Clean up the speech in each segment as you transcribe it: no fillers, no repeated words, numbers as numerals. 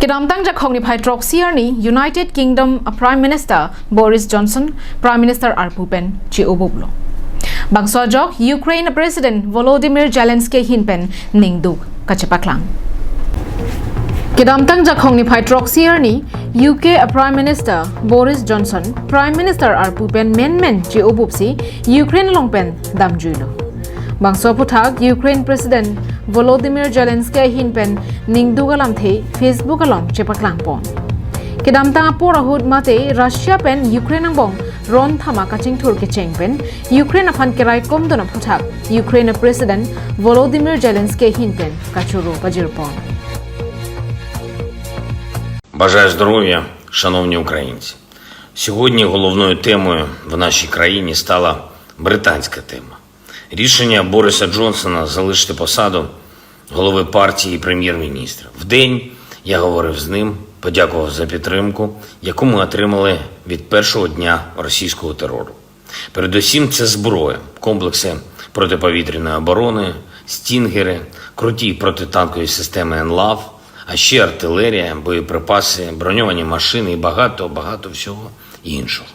Kidamtang jakhongni phai troxier ni United Kingdom Prime Minister Boris Johnson, Prime Minister Arpupen chi oboblo. Bangso jok Ukraine President Volodymyr Zelensky hinpen ningdu kachapaklang. Kidamtang jakhongni phai troxier ni UK Prime Minister Boris Johnson, Prime Minister Arpupen men chi obupsi Ukraine longpen damjuilo. Bangso puthak Ukraine President Volodymyr Zelensky hinpen ningdugalam the Facebook along chepaklang pon. Kidamtang apora mate Russia pen Ukraine bong ron thama kaching thur ke chengpen Ukraine aphan kerai kom dona puthak Ukraine President Volodymyr Zelensky hinpen kachuru pajirpon. Бажаю здоров'я, шановні українці. Сьогодні головною темою в нашій країні стала британська тема. Рішення Бориса Джонсона залишити посаду голови партії і прем'єр-міністра. Вдень я говорив з ним, подякував за підтримку, яку ми отримали від першого дня російського терору. Передусім це зброя, комплекси протиповітряної оборони, стінгери, круті протитанкові системи НЛАВ, а ще артилерія, боєприпаси, броньовані машини і багато всього іншого.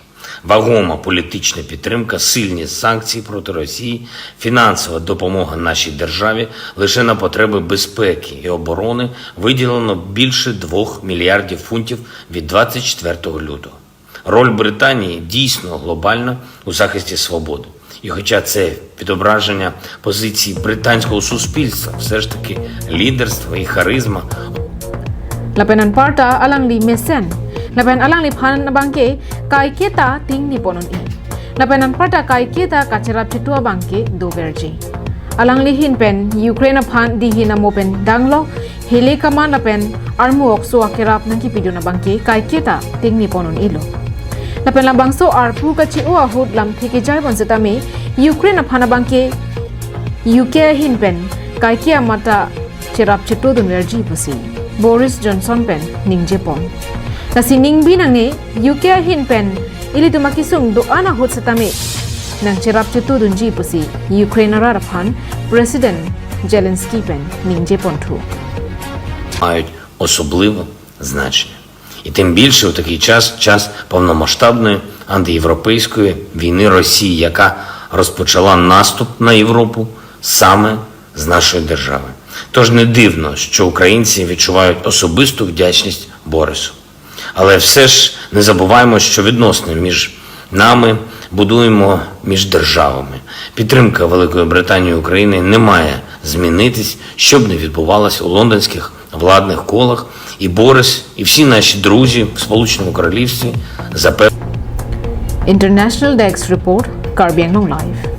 Вагома політична підтримка, сильні санкції проти Росії, фінансова допомога нашій державі. Лише на потреби безпеки і оборони виділено більше 2 мільярдів фунтів від 24 лютого. Роль Британії дійсно глобальна у захисті свободи. І хоча це відображення позиції британського суспільства, все ж таки лідерство і харизма. Lapenan parta alangli mesen. Lapen alangli phan bangke kaiketa ting ni ponon i. Lapenan parta kaiketa kacharap chitua bangke doverji. Alangli hinpen Ukraine phan di hina mopen danglo hele kama lapen armu okso akerap nangki piduna bangke kaiketa ting ni ponon ilo. Lapen labangso arpu kachi o ahud lam theke jai bonsetame Ukraine phana bangke UK hinpen kaikia mata cherap chitu dunverji pusi. Boris Johnson pen ningje pon. Nasi ningbi nange UK hin pen ili tumaki sung do ana hot satame nang cherap chutu dunji pusi Ukraine ra phan President Zelensky pen ningje pon thu. Мають особливе значення. І тим більше у такий час повномасштабної антиєвропейської війни Росії, яка розпочала наступ на Європу саме з нашої держави. Тож не дивно, що українці відчувають особисту вдячність Борису. Але все ж не забуваємо, що відносини між нами будуємо між державами. Підтримка Великої Британії і України не має змінитись, щоб не відбувалося у лондонських владних колах. І Борис, і всі наші друзі в Сполученому Королівстві запевнили. International Desk Report, Karbi Anglong Live.